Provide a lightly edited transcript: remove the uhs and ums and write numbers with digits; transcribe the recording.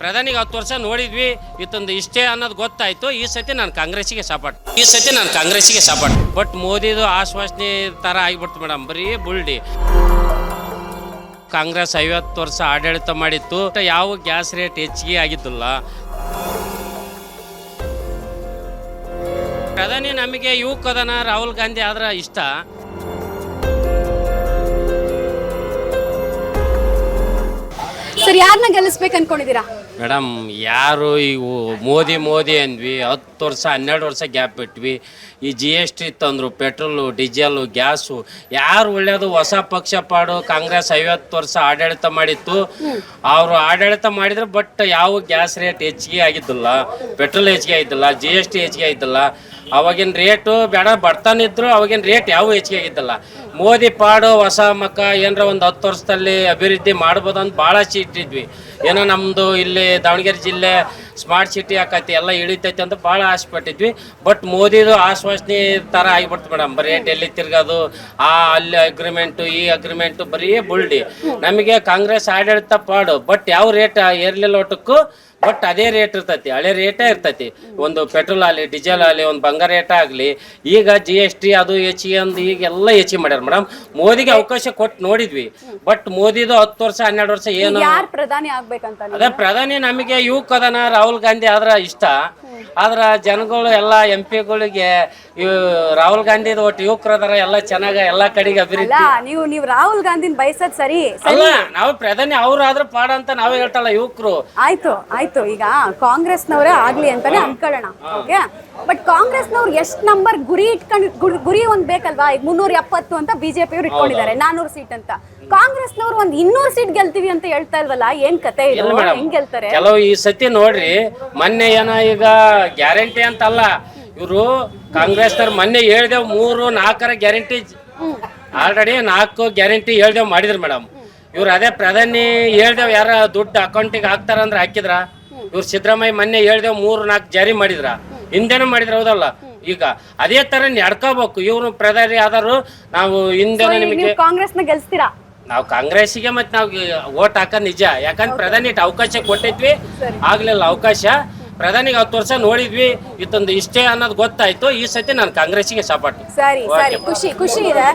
ಪ್ರಧಾನಿಗೆ 10 ವರ್ಷ ನೋಡಿದ್ವಿ, ಇತ್ತೊಂದು ಇಷ್ಟೇ ಅನ್ನೋದು ಗೊತ್ತಾಯ್ತು. ಈ ಸತಿ ನಾನು ಕಾಂಗ್ರೆಸ್ಸಿಗೆ ಸಪೋರ್ಟ್. ಬಟ್ ಮೋದಿದು ಆಶ್ವಾಸನೆ ಥರ ಆಗಿಬಿಡ್ತು ಮೇಡಮ್, ಬರೀ ಬುಲ್ಡಿ. ಕಾಂಗ್ರೆಸ್ 50 ವರ್ಷ ಆಡಳಿತ ಮಾಡಿತ್ತು, ಯಾವ ಗ್ಯಾಸ್ ರೇಟ್ ಹೆಚ್ಚಿಗೆ ಆಗಿದ್ದಿಲ್ಲ. ಪ್ರಧಾನಿ ನಮಗೆ ಯುವಕದನ ರಾಹುಲ್ ಗಾಂಧಿ ಆದ್ರೆ ಇಷ್ಟ. ಸರ್, ಯಾರನ್ನ ಗೆಲ್ಲಿಸ್ಬೇಕು ಅನ್ಕೊಂಡಿದ್ದೀರಾ? ಮೇಡಮ್, ಯಾರು ಇವು ಮೋದಿ ಅಂದ್ವಿ, 10 ವರ್ಷ 12 ವರ್ಷ ಗ್ಯಾಪ್ ಬಿಟ್ವಿ. ಈ GST ತಂದರು, ಪೆಟ್ರೋಲು, ಡೀಸೆಲು, ಗ್ಯಾಸು. ಯಾರು ಒಳ್ಳೆಯದು? ಹೊಸ ಪಕ್ಷ ಪಾಡು. ಕಾಂಗ್ರೆಸ್ 50 ವರ್ಷ ಆಡಳಿತ ಮಾಡಿತ್ತು, ಅವರು ಆಡಳಿತ ಮಾಡಿದ್ರು. ಬಟ್ ಯಾವ ಗ್ಯಾಸ್ ರೇಟ್ ಹೆಚ್ಚಿಗೆ ಆಗಿದ್ದಿಲ್ಲ, ಪೆಟ್ರೋಲ್ ಹೆಚ್ಚಿಗೆ ಆಗಿದ್ದಿಲ್ಲ, GST ಹೆಚ್ಚಿಗೆ ಆಗಿದ್ದಿಲ್ಲ. ಅವಾಗಿನ ರೇಟು ಬೇಡ ಬರ್ತಾನಿದ್ರು, ಅವಾಗಿನ ರೇಟ್ ಯಾವ ಹೆಚ್ಚಿಗೆ ಆಗಿದ್ದಿಲ್ಲ. ಮೋದಿ ಪಾಡು ಹೊಸ ಮಕ್ಕ ಏನರ ಒಂದು 10 ವರ್ಷದಲ್ಲಿ ಅಭಿವೃದ್ಧಿ ಮಾಡ್ಬೋದು ಅಂತ ಭಾಳ ಇಟ್ಟಿದ್ವಿ. ಏನೋ ನಮ್ಮದು ಇಲ್ಲಿ ದಾವಣಗೆರೆ ಜಿಲ್ಲೆ ಸ್ಮಾರ್ಟ್ ಸಿಟಿ ಆಕೈತಿ, ಎಲ್ಲ ಇಳಿತೈತಿ ಅಂತ ಭಾಳ ಆಸೆ ಪಟ್ಟಿದ್ವಿ. ಬಟ್ ಮೋದಿದು ಆಶ್ವಾಸನೆ ಥರ ಆಗಿಬಿಡ್ತು ಮೇಡಮ್, ಬರೀ ಡೆಲ್ಲಿ ತಿರ್ಗೋದು, ಅಲ್ಲಿ ಅಗ್ರಿಮೆಂಟು, ಈ ಅಗ್ರಿಮೆಂಟು, ಬರೀ ಬುಲ್ಡಿ. ನಮಗೆ ಕಾಂಗ್ರೆಸ್ ಆಡಳಿತ ಪಾಡು. ಬಟ್ ಯಾವ ರೇಟ್ ಏರ್ಲಿಲ್ಲ ಒಟ್ಟಕ್ಕೂ, ಬಟ್ ಅದೇ ರೇಟ್ ಇರ್ತೈತಿ, ಹಳೆ ರೇಟೇ ಇರ್ತೈತಿ. ಒಂದು ಪೆಟ್ರೋಲ್ ಆಗಲಿ, ಡೀಸೆಲ್ ಆಗಲಿ, ಒಂದು ಬಂಗಾರ ರೇಟ್ ಆಗಲಿ. ಈಗ GST ಅದು ಹೆಚ್ಚಿಗೆ ಅಂದು ಈಗೆಲ್ಲ ಹೆಚ್ಚಿಗೆ ಮಾಡ್ಯಾರ ಮೇಡಮ್. ಮೋದಿಗೆ ಅವಕಾಶ ಕೊಟ್ಟು ನೋಡಿದ್ವಿ, ಬಟ್ ಮೋದಿದು 10 ವರ್ಷ 12 ವರ್ಷ ಏನು ಯಾರು ಪ್ರಧಾನಿ ಆಗ್ಬೇಕಂತ? ಅದೇ ಪ್ರಧಾನಿ ನಮಗೆ ಯುವಕದನ ರಾಹುಲ್ ಗಾಂಧಿ ಆದ್ರ ಇಷ್ಟ. ಆದ್ರ ಜನಗಳು ಎಲ್ಲ MP ಗಳಿಗೆ ರಾಹುಲ್ ಗಾಂಧಿ ಒಟ್ಟು ಯುವಕರದಾರ, ಎಲ್ಲ ಚೆನ್ನಾಗ ಎಲ್ಲ ಕಡೆಗೆ ಅಭಿವೃದ್ಧಿ. ನೀವು ರಾಹುಲ್ ಗಾಂಧಿನ ಬಯಸದ್ ಸರಿ ಅಲ್ಲ, ನಾವು ಪ್ರಧಾನಿ ಅವ್ರು ಆದ್ರ ಪಾಡ ಅಂತ ನಾವೇ ಹೇಳ್ತಲ್ಲ ಯುವಕರು. ಆಯ್ತು. ಈಗ ಕಾಂಗ್ರೆಸ್ನವರೇ ಆಗ್ಲಿ ಅಂತಾನೆ ಅನ್ಕೊಳ್ಳೋಣ. ಓಕೆ, ಬಟ್ ಕಾಂಗ್ರೆಸ್ನವ್ರು ಎಷ್ಟು ನಂಬರ್ ಗುರಿ ಒಂದ್ ಬೇಕಲ್ವಾ? ಈಗ 370 ಅಂತ BJP ಅವ್ರು ಇಟ್ಕೊಂಡಿದ್ದಾರೆ, 400 ಸೀಟ್ ಅಂತ. ಕಾಂಗ್ರೆಸ್ನವ್ರು ಒಂದ್ 200 ಸೀಟ್ ಗೆಲ್ತೀವಿ ಅಂತ ಹೇಳ್ತಾ ಇಲ್ವಲ್ಲ, ಏನ್ ಕತೆ ಇದು? ಹೆಂಗ್ ಗೆಲ್ತಾರೆ? ಕೆಲವು ಈ ಸತಿ ನೋಡ್ರಿ, ಮೊನ್ನೆ ಏನ ಈಗ ಗ್ಯಾರಂಟಿ ಅಂತಲ್ಲ, ಇವರು ಕಾಂಗ್ರೆಸ್ನವ್ರು ಮೊನ್ನೆ ಹೇಳ್ದೇವ್ 3-4 ಗ್ಯಾರಂಟಿ, ಆಲ್ರೆಡಿ 4 ಗ್ಯಾರಂಟಿ ಹೇಳ್ದೇವ್ ಮಾಡಿದ್ರು ಮೇಡಮ್. ಇವ್ರು ಅದೇ ಪ್ರಧಾನಿ ಹೇಳ್ದೇವ್ ಯಾರ ದುಡ್ಡು ಅಕೌಂಟಿಗೆ ಹಾಕ್ತಾರ ಅಂದ್ರೆ ಹಾಕಿದ್ರ? ಇವ್ರು ಸಿದ್ದರಾಮಯ್ಯ ಮೊನ್ನೆ ಹೇಳ್ದೇವ್ 3-4 ಜಾರಿ ಮಾಡಿದ್ರ, ಹಿಂದೆನೂ ಮಾಡಿದ್ರ, ಹೌದಲ್ಲ? ಈಗ ಅದೇ ತರ ನಡ್ಕೋಬೇಕು. ಇವ್ರು ಪ್ರಧಾನಿ ಆದರು, ನಾವು ಹಿಂದೆನೂ ನಿಮಗೆ ಕಾಂಗ್ರೆಸ್ನ ಗೆಲ್ಸ್ತೀರಾ? ನಾವು ಕಾಂಗ್ರೆಸ್ಸಿಗೆ ಮತ್ತೆ ನಾವು ಓಟ್ ಹಾಕೋದು ನಿಜ. ಯಾಕಂದ್ರೆ ಪ್ರಧಾನಿ ಅವಕಾಶ ಕೊಟ್ಟಿದ್ವಿ, ಆಗ್ಲಿಲ್ಲ ಅವಕಾಶ. ಪ್ರಧಾನಿಗೆ 10 ವರ್ಷ ನೋಡಿದ್ವಿ, ಇತ್ತೊಂದು ಇಷ್ಟೇ ಅನ್ನೋದು ಗೊತ್ತಾಯ್ತು. ಈ ಸತಿ ನಾನು ಕಾಂಗ್ರೆಸ್ಸಿಗೆ ಸಪೋರ್ಟ್. ಸರಿ, ಖುಷಿ ಇದೆ.